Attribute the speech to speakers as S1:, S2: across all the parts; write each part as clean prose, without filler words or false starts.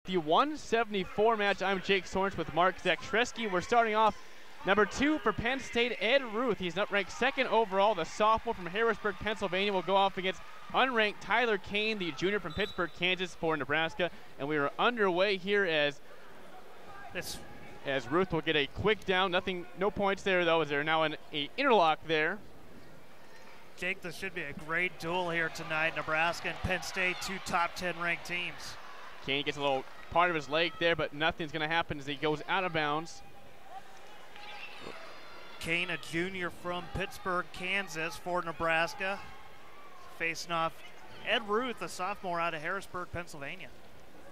S1: The 174 match. I'm Jake Sorens with Mark Zakrzewski. We're starting off number 2 for Penn State, Ed Ruth. He's ranked 2nd overall. The sophomore from Harrisburg, Pennsylvania, will go off against unranked Tyler Koehn, the junior from Pittsburgh, Kansas, for Nebraska. And we are underway here as Ruth will get a quick down. No points there though, as they're now in an interlock there.
S2: Jake, this should be a great duel here tonight. Nebraska and Penn State, 2 top 10 ranked teams.
S1: Koehn gets a little part of his leg there, but nothing's going to happen as he goes out of bounds.
S2: Koehn, a junior from Pittsburgh, Kansas, for Nebraska, facing off Ed Ruth, a sophomore out of Harrisburg, Pennsylvania.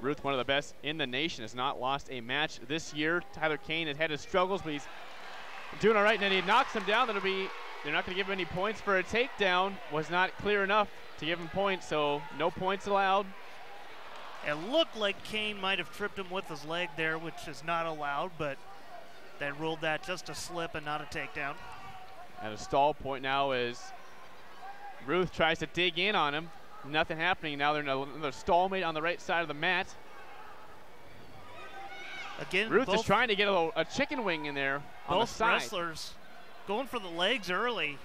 S1: Ruth, one of the best in the nation, has not lost a match this year. Tyler Koehn has had his struggles, but he's doing all right, and then he knocks him down. They're not going to give him any points for a takedown. Was not clear enough to give him points, so no points allowed.
S2: It looked like Koehn might have tripped him with his leg there, which is not allowed, but they ruled that just a slip and not a takedown.
S1: At a stall point now as Ruth tries to dig in on him. Nothing happening. Now they're in another stalemate on the right side of the mat.
S2: Again,
S1: Ruth is trying to get a chicken wing in there on the side.
S2: Both wrestlers going for the legs early.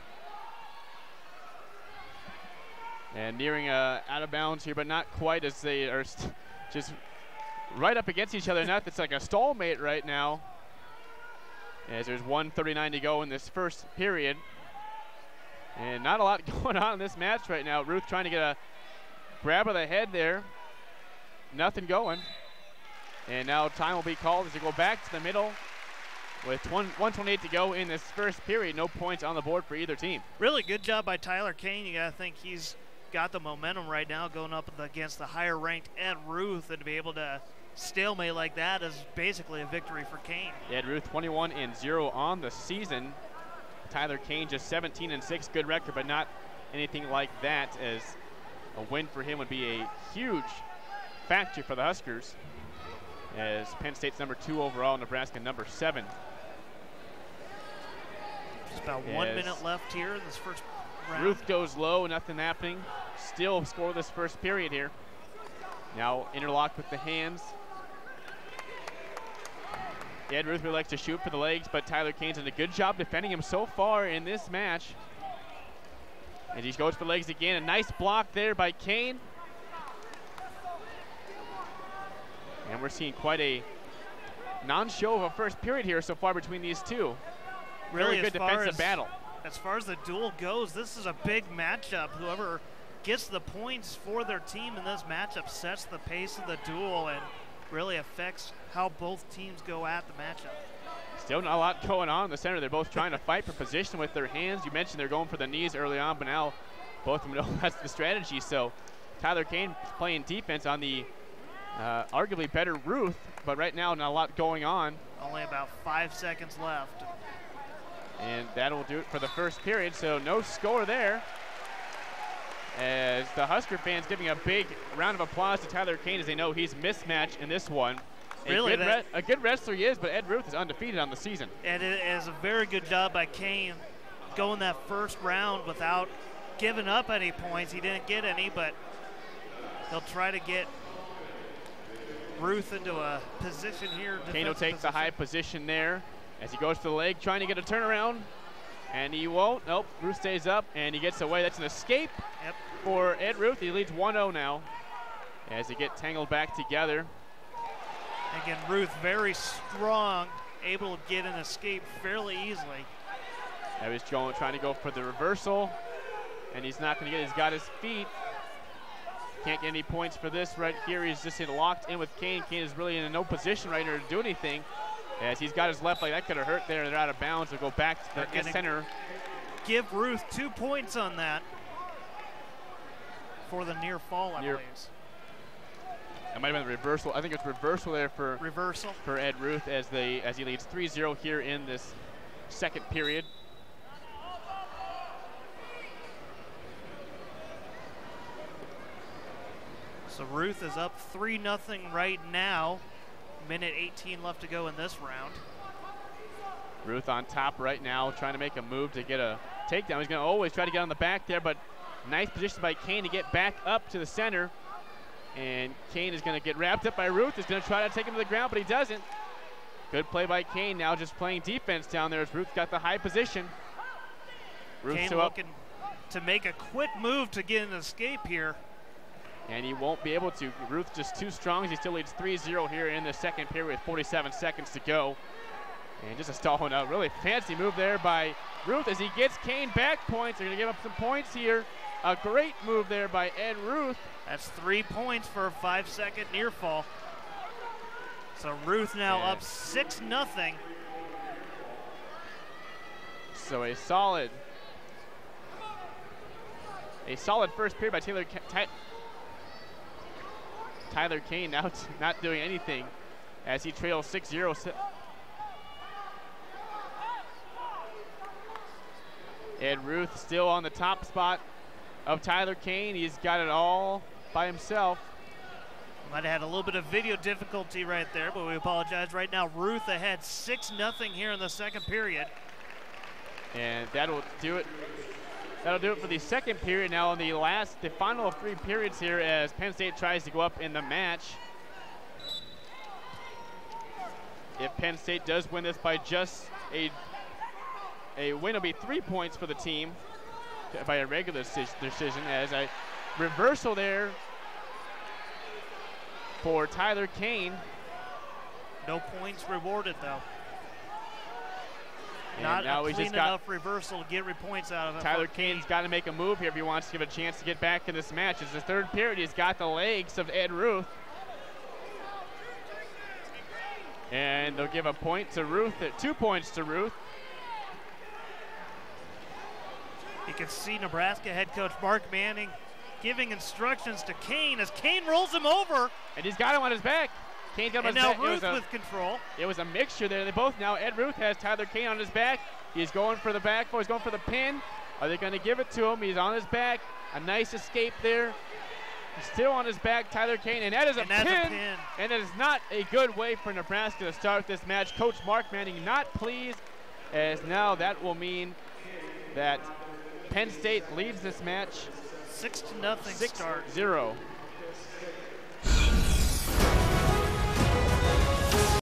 S1: And nearing out of bounds here, but not quite, as they are just right up against each other. It's like a stalemate right now, as there's 1:39 to go in this first period. And not a lot going on in this match right now. Ruth trying to get a grab of the head there. Nothing going. And now time will be called as they go back to the middle with 1:28 to go in this first period. No points on the board for either team. Really
S2: good job by Tyler Koehn. You got to think he's got the momentum right now going up against the higher ranked Ed Ruth, and to be able to stalemate like that is basically a victory for Koehn.
S1: Ed Ruth 21-0 on the season. Tyler Koehn just 17-6, good record, but not anything like that, as a win for him would be a huge factor for the Huskers, as Penn State's number 2 overall, Nebraska number 7.
S2: Just about 1 minute left here in this first round.
S1: Ruth goes low, nothing happening. Still scoreless first period here. Now interlocked with the hands. Ed Ruth really likes to shoot for the legs, but Tyler Koehn's done a good job defending him so far in this match. And he goes for legs again. A nice block there by Koehn. And we're seeing quite a non-show of a first period here so far between these two. Really good defensive battle.
S2: As far as the duel goes, this is a big matchup. Whoever gets the points for their team in this matchup sets the pace of the duel and really affects how both teams go at the matchup.
S1: Still not a lot going on in the center. They're both trying to fight for position with their hands. You mentioned they're going for the knees early on, but now both of them know that's the strategy. So Tyler Koehn playing defense on the arguably better Ruth, but right now not a lot going on.
S2: Only about 5 seconds left.
S1: And that'll do it for the first period, so no score there. As the Husker fans giving a big round of applause to Tyler Koehn, as they know he's mismatched in this one.
S2: Really,
S1: a good wrestler he is, but Ed Ruth is undefeated on the season.
S2: And it is a very good job by Koehn going that first round without giving up any points. He didn't get any, but he'll try to get Ruth into a position here.
S1: Koehn will take the high position there as he goes to the leg, trying to get a turnaround. And he won't. Nope. Ruth stays up, and he gets away. That's an escape for Ed Ruth. He leads 1-0 now as they get tangled back together.
S2: Again, Ruth very strong, able to get an escape fairly easily.
S1: Now he's trying to go for the reversal, and he's not going to get it. He's got his feet. Can't get any points for this right here. He's just locked in with Koehn. Koehn is really in no position right now to do anything, as he's got his left leg. That could have hurt there. They're out of bounds. They'll go back to the center.
S2: Give Ruth 2 points on that for the near fall, I believe.
S1: That might have been the reversal. I think it's reversal there for Ed Ruth as he leads 3-0 here in this second period.
S2: So Ruth is up 3-0 right now. Minute 18 left to go in this round.
S1: Ruth on top right now, trying to make a move to get a takedown. He's going to always try to get on the back there, but nice position by Koehn to get back up to the center. And Koehn is going to get wrapped up by Ruth. He's going to try to take him to the ground, but he doesn't. Good play by Koehn, now just playing defense down there as Ruth got the high position.
S2: Koehn looking to make a quick move to get an escape here.
S1: And he won't be able to. Ruth just too strong. He still leads 3-0 here in the second period with 47 seconds to go. And just a stall and a really fancy move there by Ruth as he gets Koehn back points. They're going to give up some points here. A great move there by Ed Ruth.
S2: That's 3 points for a 5-second near fall. So Ruth now up 6-0.
S1: So a solid first period by Tyler Koehn now not doing anything as he trails 6-0. Ed Ruth still on the top spot of Tyler Koehn. He's got it all by himself.
S2: Might have had a little bit of video difficulty right there, but we apologize. Right now, Ruth ahead 6-0 here in the second period.
S1: And that'll do it. That'll do it for the second period. Now in the final 3 periods here as Penn State tries to go up in the match. If Penn State does win this by just a win, it'll be 3 points for the team by a regular decision as a reversal there for Tyler Koehn.
S2: No points rewarded though.
S1: And
S2: not
S1: now
S2: a clean enough reversal to get points out of it.
S1: Tyler Koehn's got to make a move here if he wants to give a chance to get back in this match. It's the third period. He's got the legs of Ed Ruth. And they'll give a point to Ruth, 2 points to Ruth.
S2: You can see Nebraska head coach Mark Manning giving instructions to Koehn as Koehn rolls him over.
S1: And he's got him on his back. Koehn got him on his back.
S2: And now Ruth with control.
S1: It was a mixture there. They both now, Ed Ruth has Tyler Koehn on his back. He's going for the back four. He's going for the pin. Are they going to give it to him? He's on his back. A nice escape there. He's still on his back, Tyler Koehn, and that is a pin. And it is not a good way for Nebraska to start this match. Coach Mark Manning not pleased, as now that will mean that Penn State leads this match
S2: 6-0 start.
S1: 6-0.